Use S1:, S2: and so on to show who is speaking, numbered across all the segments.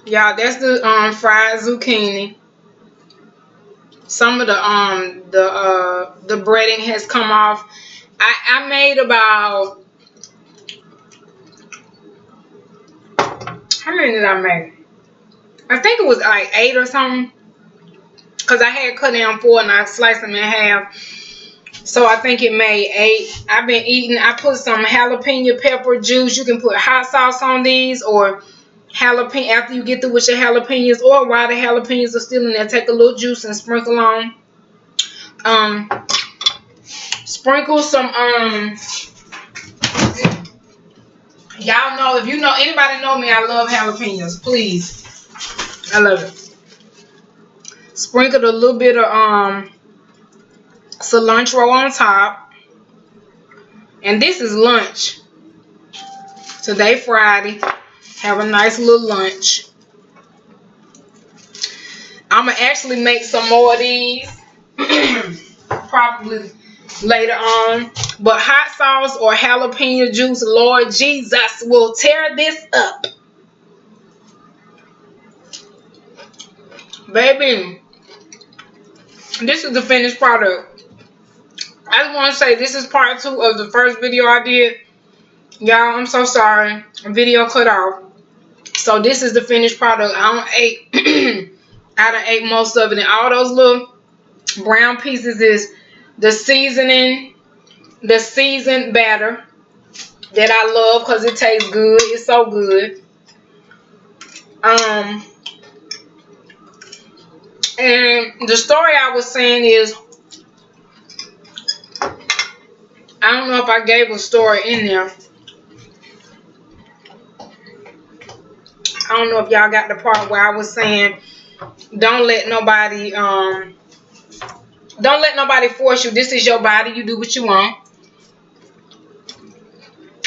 S1: Y'all, that's the fried zucchini. Some of the breading has come off. I made about, how many did I make? I think it was like 8 or something. Because I had cut down 4 and I sliced them in half. So I think it made 8. I've been eating, I put some jalapeno pepper juice. You can put hot sauce on these, or jalapeno after you get through with your jalapenos, or while the jalapenos are still in there, take a little juice and sprinkle on. Sprinkle some y'all know, if you know, anybody know me, I love jalapenos. Please, I love it. Sprinkle a little bit of cilantro on top. And this is lunch. Today, Friday. Have a nice little lunch. I'm going to actually make some more of these. Probably later on. But hot sauce or jalapeno juice, Lord Jesus, will tear this up. Baby, this is the finished product. I just want to say this is part 2 of the first video I did. Y'all, I'm so sorry. Video cut off. So this is the finished product. I done ate most of it. And all those little brown pieces is the seasoning, the seasoned batter that I love because it tastes good. It's so good. And the story I was saying is, I don't know if I gave a story in there. I don't know if y'all got the part where I was saying, don't let nobody force you. This is your body. You do what you want.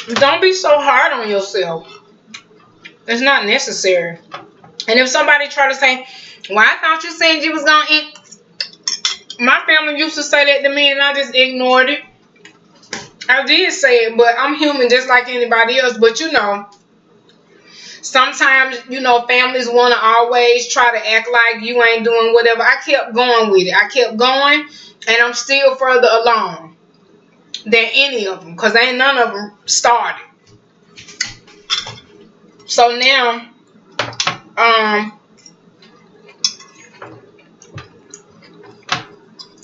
S1: Don't be so hard on yourself. It's not necessary. And if somebody try to say, well, I thought you said you was going to eat. My family used to say that to me and I just ignored it. I did say it, but I'm human just like anybody else. But you know, sometimes, you know, families want to always try to act like you ain't doing whatever. I kept going with it. I kept going, and I'm still further along than any of them, because ain't none of them started. So now,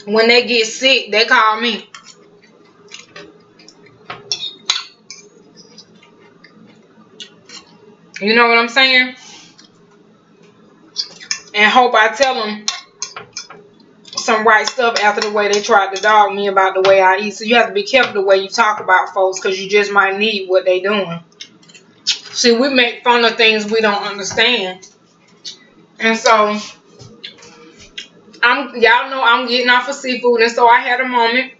S1: when they get sick, they call me. You know what I'm saying? And hope I tell them some right stuff after the way they tried to dog me about the way I eat. So you have to be careful the way you talk about folks, because you just might need what they doing. See, we make fun of things we don't understand. And so, y'all know I'm getting off of seafood. And so I had a moment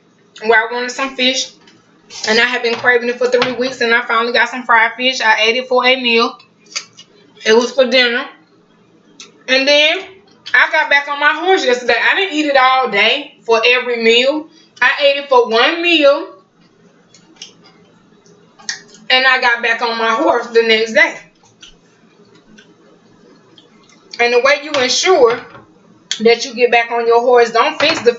S1: where I wanted some fish. And I have been craving it for 3 weeks. And I finally got some fried fish. I ate it for a meal. It was for dinner. And then I got back on my horse yesterday. I didn't eat it all day for every meal. I ate it for 1 meal. And I got back on my horse the next day. And the way you ensure that you get back on your horse, don't fix the...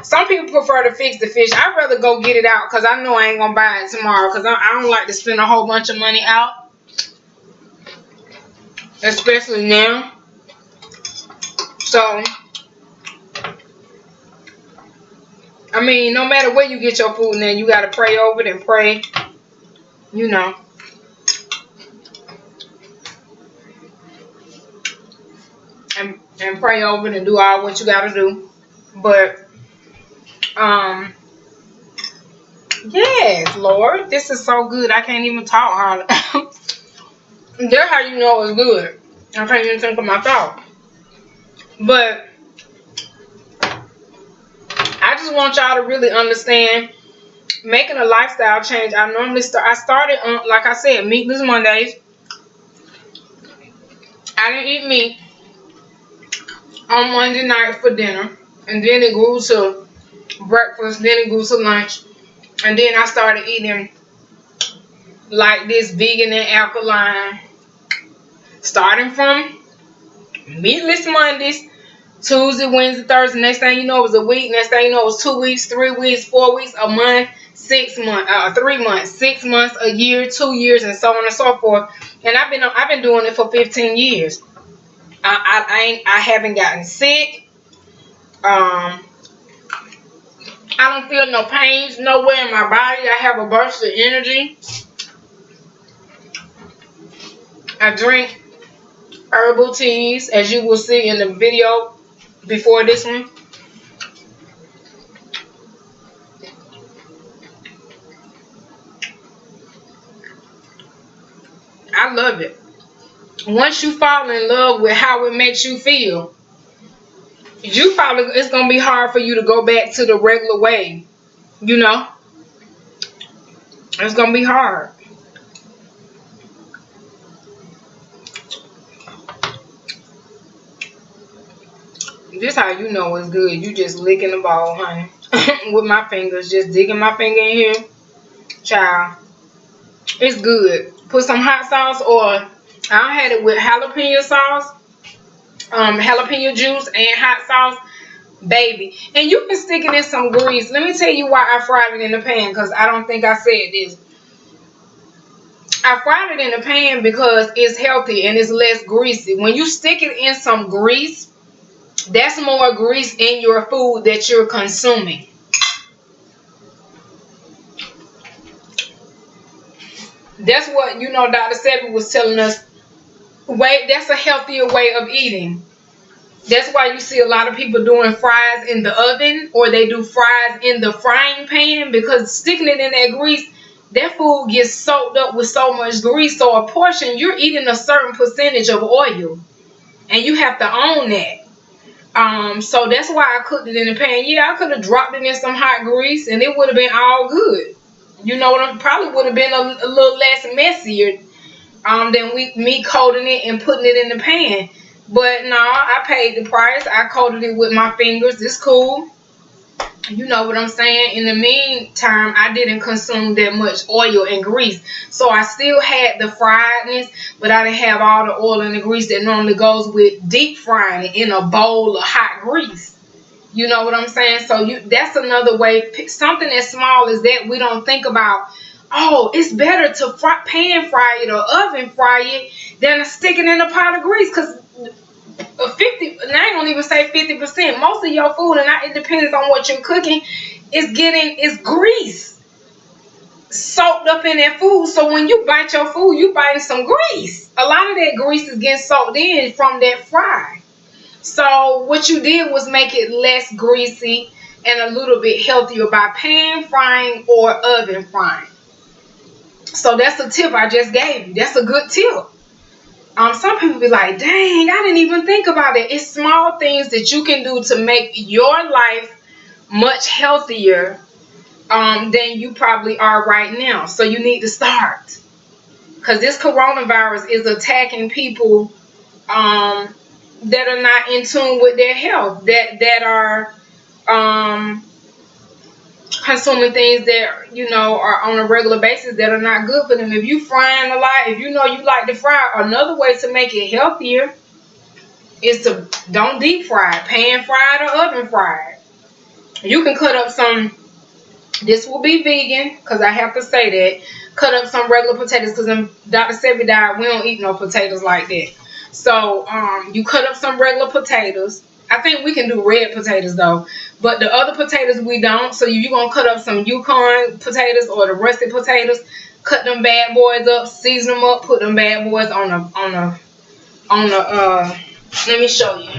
S1: Some people prefer to fix the fish. I'd rather go get it out because I know I ain't going to buy it tomorrow, because I don't like to spend a whole bunch of money out. Especially now. So, I mean, no matter where you get your food now, you got to pray over it and pray, you know. And pray over it and do all what you got to do. But, yes, Lord, this is so good. I can't even talk hard. That's how you know it's good. I can't even think of my thought. But I just want y'all to really understand making a lifestyle change. I started on, like I said, meatless Mondays. I didn't eat meat on Monday night for dinner. And then it grew to breakfast. Then it grew to lunch. And then I started eating like this vegan and alkaline. Starting from Meatless Mondays, Tuesday, Wednesday, Thursday. Next thing you know, it was a week. Next thing you know, it was 2 weeks, 3 weeks, 4 weeks, a month, 6 months, 3 months, 6 months, a year, 2 years, and so on and so forth. And I've been doing it for 15 years. I haven't gotten sick. I don't feel no pains nowhere in my body. I have a burst of energy. I drink herbal teas, as you will see in the video before this one. I love it. Once you fall in love with how it makes you feel, it's going to be hard for you to go back to the regular way. You know? It's going to be hard. This how you know it's good. You just licking the bowl, honey. With my fingers. Just digging my finger in here. Child. It's good. Put some hot sauce, or I had it with jalapeno sauce. Jalapeno juice and hot sauce. Baby. And you can stick it in some grease. Let me tell you why I fried it in the pan, because I don't think I said this. I fried it in the pan because it's healthy and it's less greasy. When you stick it in some grease, that's more grease in your food that you're consuming. That's what, you know, Dr. Sebi was telling us. That's a healthier way of eating. That's why you see a lot of people doing fries in the oven, or they do fries in the frying pan, because sticking it in that grease, that food gets soaked up with so much grease. So a portion, you're eating a certain percentage of oil, and you have to own that. So that's why I cooked it in the pan. Yeah, I could have dropped it in some hot grease and it would have been all good. You know what? Probably would have been a little less messier than me coating it and putting it in the pan. But no, I paid the price. I coated it with my fingers. It's cool. You know what I'm saying? In the meantime, I didn't consume that much oil and grease. So I still had the friedness, but I didn't have all the oil and the grease that normally goes with deep frying it in a bowl of hot grease. You know what I'm saying? So that's another way. Something as small as that, we don't think about, oh, it's better to pan fry it or oven fry it than to stick it in a pot of grease. Because 50, and I ain't gonna even say 50%. Most of your food, and it depends on what you're cooking, is grease soaked up in that food. So when you bite your food, you biting some grease. A lot of that grease is getting soaked in from that fry. So what you did was make it less greasy and a little bit healthier by pan frying or oven frying. So that's a tip I just gave you. That's a good tip. Some people be like, dang, I didn't even think about it. It's small things that you can do to make your life much healthier than you probably are right now. So you need to start. Because this coronavirus is attacking people that are not in tune with their health, that are consuming things that, you know, are on a regular basis that are not good for them. If you frying a lot, if you know you like to fry, another way to make it healthier is to don't deep fry it, pan fry it or oven fry it. You can cut up some, this will be vegan, because I have to say that, cut up some regular potatoes, because in Dr. Sebi diet, we don't eat no potatoes like that. So you cut up some regular potatoes. I think we can do red potatoes though, but the other potatoes we don't. So you're gonna cut up some Yukon potatoes or the russet potatoes. Cut them bad boys up, season them up, put them bad boys on the. Let me show you.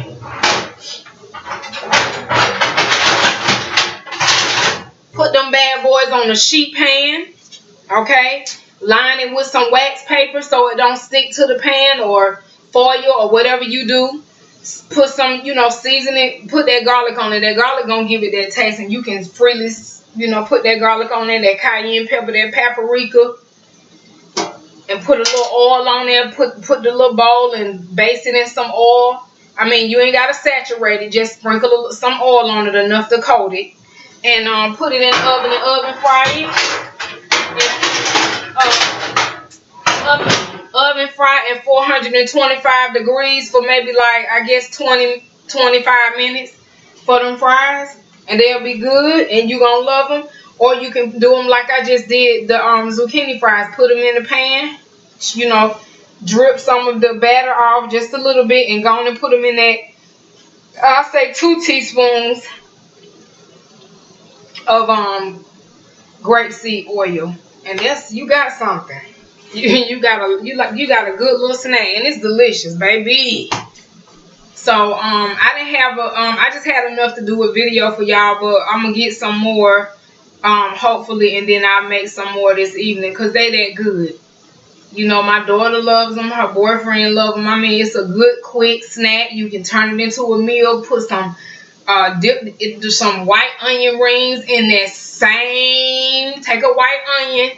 S1: Put them bad boys on the sheet pan. Okay, line it with some wax paper so it don't stick to the pan, or foil, or whatever you do. Put some, you know, season it, put that garlic on it. That garlic gonna give it that taste, and you can freely, you know, put that garlic on there, that cayenne pepper, that paprika, and put a little oil on there. Put the little bowl and baste it in some oil. I mean, you ain't gotta saturate it, just sprinkle some oil on it enough to coat it, and put it in the oven and oven fry it. Oven fry at 425 degrees for maybe like, I guess 20-25 minutes for them fries, and they'll be good and you gonna love them. Or you can do them like I just did the zucchini fries. Put them in the pan, you know, drip some of the batter off just a little bit and go on and put them in that, I'll say 2 teaspoons of grapeseed oil, and that's, you got something. You got a good little snack, and it's delicious, baby. So I just had enough to do a video for y'all, but I'm gonna get some more hopefully, and then I'll make some more this evening because they that good. You know, my daughter loves them, her boyfriend loves them. I mean, it's a good quick snack. You can turn it into a meal, put some dip into some white onion rings in that same, take a white onion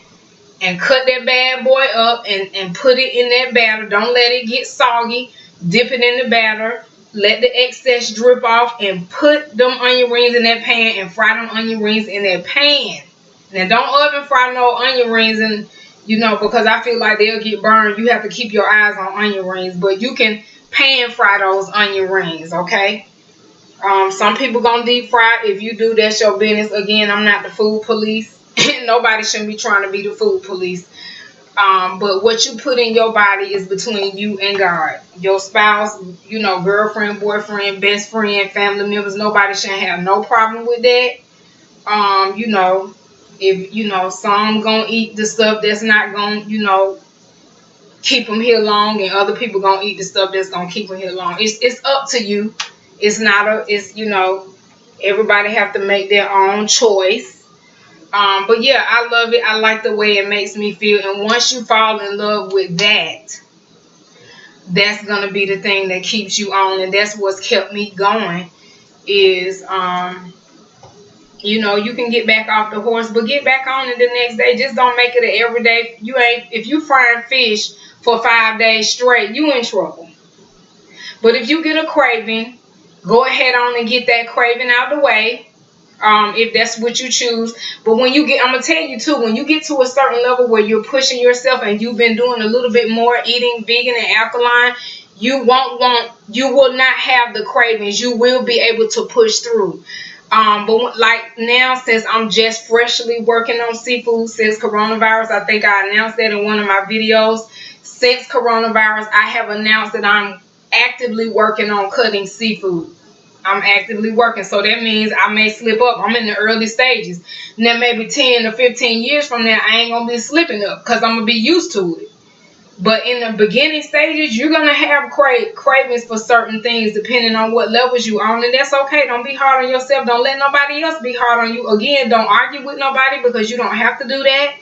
S1: and cut that bad boy up and put it in that batter. Don't let it get soggy. Dip it in the batter, let the excess drip off, and put them onion rings in that pan and fry them onion rings in that pan. Now don't oven fry no onion rings, and you know, because I feel like they'll get burned. You have to keep your eyes on onion rings, but you can pan fry those onion rings, okay? Some people gonna deep fry. If you do, that's your business. Again, I'm not the food police. Nobody shouldn't be trying to be the food police. But what you put in your body is between you and God. Your spouse, you know, girlfriend, boyfriend, best friend, family members, nobody should have no problem with that. You know, if, you know, some gonna eat the stuff that's not gonna, you know, keep them here long, and other people gonna eat the stuff that's gonna keep them here long. It's up to you. It's not it's, you know, everybody have to make their own choice. But yeah, I love it. I like the way it makes me feel. And once you fall in love with that, that's going to be the thing that keeps you on. And that's what's kept me going is, you know, you can get back off the horse, but get back on it the next day. Just don't make it an everyday. If you frying fish for 5 days straight, you in trouble. But if you get a craving, go ahead on and get that craving out of the way. If that's what you choose. But when you get, I'm gonna tell you too, when you get to a certain level where you're pushing yourself and you've been doing a little bit more eating vegan and alkaline, you will not have the cravings. You will be able to push through. But like now, since I'm just freshly working on seafood since coronavirus, I think I announced that in one of my videos. Since coronavirus, I have announced that I'm actively working on cutting seafood. I'm actively working, so that means I may slip up. I'm in the early stages. Now maybe 10 to 15 years from now, I ain't gonna be slipping up because I'm gonna be used to it. But in the beginning stages, you're gonna have cravings for certain things depending on what levels you on, and that's okay. Don't be hard on yourself. Don't let nobody else be hard on you. Again, don't argue with nobody because you don't have to do that.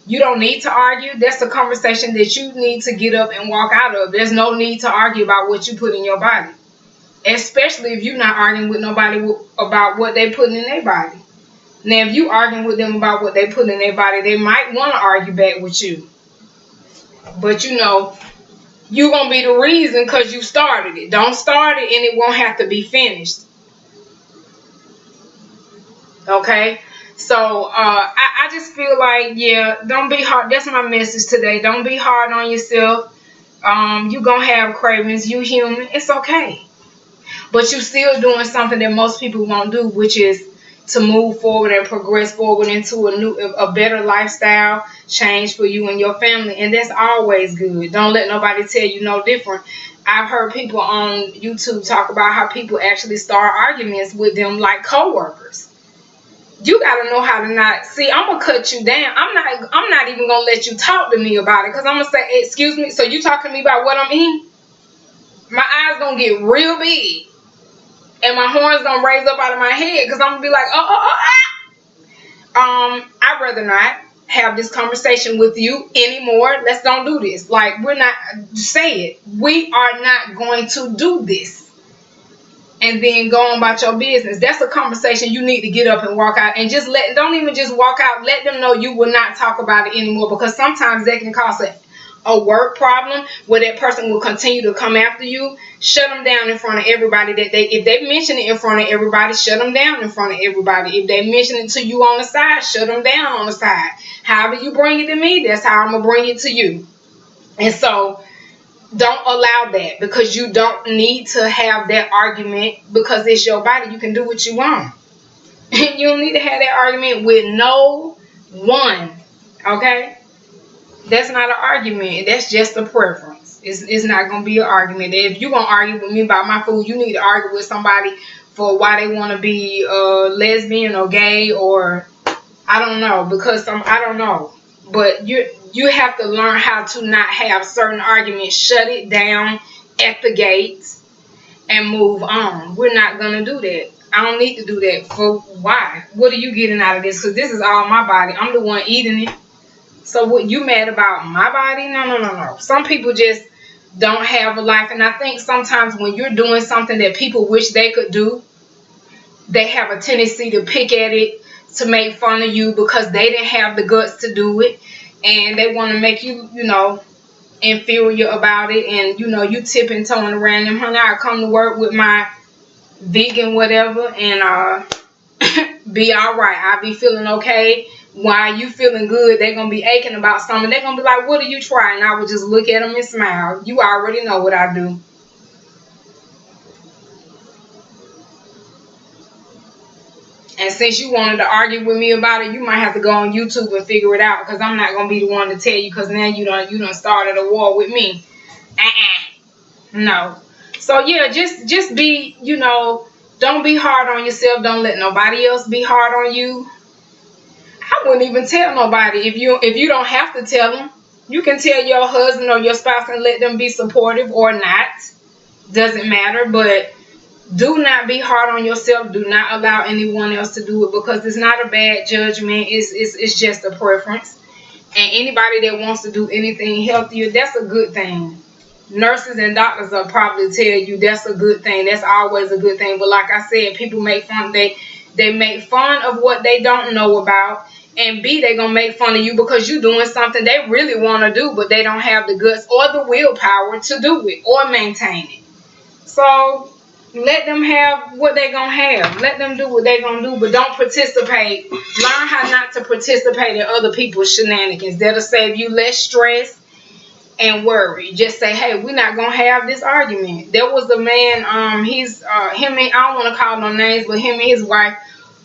S1: You don't need to argue. That's a conversation that you need to get up and walk out of. There's no need to argue about what you put in your body. Especially if you're not arguing with nobody about what they put in their body. Now, if you arguing with them about what they put in their body, they might want to argue back with you. But you know, you're going to be the reason because you started it. Don't start it and it won't have to be finished. Okay? So, I just feel like, yeah, don't be hard. That's my message today. Don't be hard on yourself. You're going to have cravings. You human. It's okay. But you're still doing something that most people won't do, which is to move forward and progress forward into a better lifestyle change for you and your family. And that's always good. Don't let nobody tell you no different. I've heard people on YouTube talk about how people actually start arguments with them like co-workers. You got to know how to not see. I'm gonna cut you down. I'm not even gonna let you talk to me about it because I'm gonna say, excuse me, so you talking to me about what I'm eating? My eyes gonna get real big. And my horns gonna raise up out of my head because I'm gonna be like, I'd rather not have this conversation with you anymore. Let's don't do this. Like, we're not, say it. We are not going to do this. And then go on about your business. That's a conversation you need to get up and walk out. And just don't even just walk out. Let them know you will not talk about it anymore. Because sometimes that can cause a work problem where that person will continue to come after you. Shut them down in front of everybody. If they mention it in front of everybody, shut them down in front of everybody. If they mention it to you on the side, shut them down on the side. However you bring it to me, that's how I'm gonna bring it to you. And so don't allow that, because you don't need to have that argument, because it's your body. You can do what you want. You don't need to have that argument with no one. Okay? That's not an argument. That's just a preference. It's not going to be an argument. If you're going to argue with me about my food, you need to argue with somebody for why they want to be lesbian or gay, or I don't know, because I don't know. But you have to learn how to not have certain arguments. Shut it down at the gates and move on. We're not going to do that. I don't need to do that. For why? What are you getting out of this? Because this is all my body. I'm the one eating it. So what, you mad about my body? No. Some people just don't have a life. And I think sometimes when you're doing something that people wish they could do, they have a tendency to pick at it, to make fun of you because they didn't have the guts to do it. And they want to make you, inferior about it. And, you tipping toeing around them. Honey, I come to work with my vegan whatever and be alright. I'll be feeling okay. While you feeling good, they're going to be aching about something. They're going to be like, what are you trying? I would just look at them and smile. You already know what I do. And since you wanted to argue with me about it, you might have to go on YouTube and figure it out, because I'm not going to be the one to tell you, because now you done started a war with me. No. So yeah, just be, don't be hard on yourself. Don't let nobody else be hard on you. I wouldn't even tell nobody. If you don't have to tell them, you can tell your husband or your spouse and let them be supportive or not. Doesn't matter. But do not be hard on yourself. Do not allow anyone else to do it, because it's not a bad judgment. It's just a preference. And anybody that wants to do anything healthier, that's a good thing. Nurses and doctors will probably tell you that's a good thing. That's always a good thing. But like I said, people make fun. They make fun of what they don't know about. And B, they're going to make fun of you because you're doing something they really want to do, but they don't have the guts or the willpower to do it or maintain it. So let them have what they're going to have. Let them do what they're going to do, but don't participate. Learn how not to participate in other people's shenanigans. That'll save you less stress and worry. Just say, hey, we're not going to have this argument. There was a man, I don't want to call no names, but him and his wife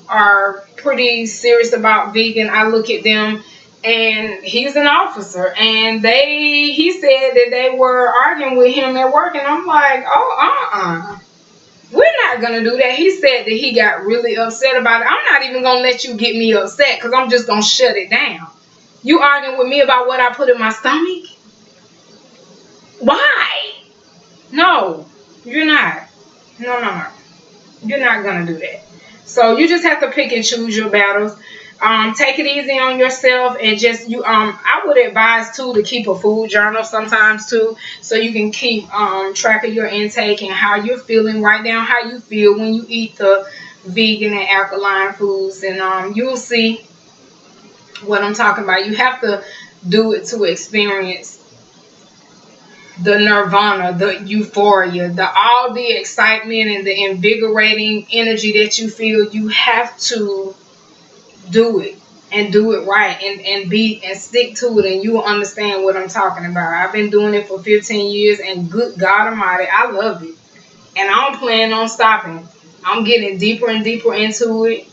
S1: are pretty serious about vegan. I look at them, and he's an officer, and he said that they were arguing with him at work, and I'm like, we're not gonna do that. He said that he got really upset about it. I'm not even gonna let you get me upset, because I'm just gonna shut it down. You arguing with me about what I put in my stomach? Why? No, you're not. No. You're not gonna do that. So you just have to pick and choose your battles. Take it easy on yourself, and just I would advise too to keep a food journal sometimes too, so you can keep track of your intake and how you're feeling. Write down how you feel when you eat the vegan and alkaline foods, and you'll see what I'm talking about. You have to do it to experience the nirvana, the euphoria, all the excitement and the invigorating energy that you feel. You have to do it, and do it right, and stick to it, and you will understand what I'm talking about. I've been doing it for 15 years, and good God Almighty, I love it, and I don't plan on stopping. I'm getting deeper and deeper into it,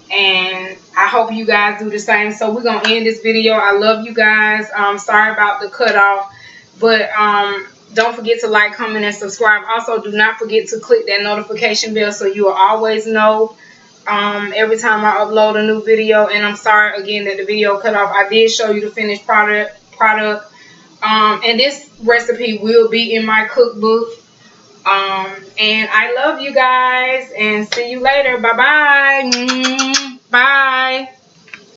S1: and I hope you guys do the same. So we're gonna end this video. I love you guys. Sorry about the cutoff. But don't forget to like, comment, and subscribe. Also, do not forget to click that notification bell so you will always know every time I upload a new video. And I'm sorry again that the video cut off. I did show you the finished product. And this recipe will be in my cookbook. And I love you guys. And see you later. Bye-bye. Bye.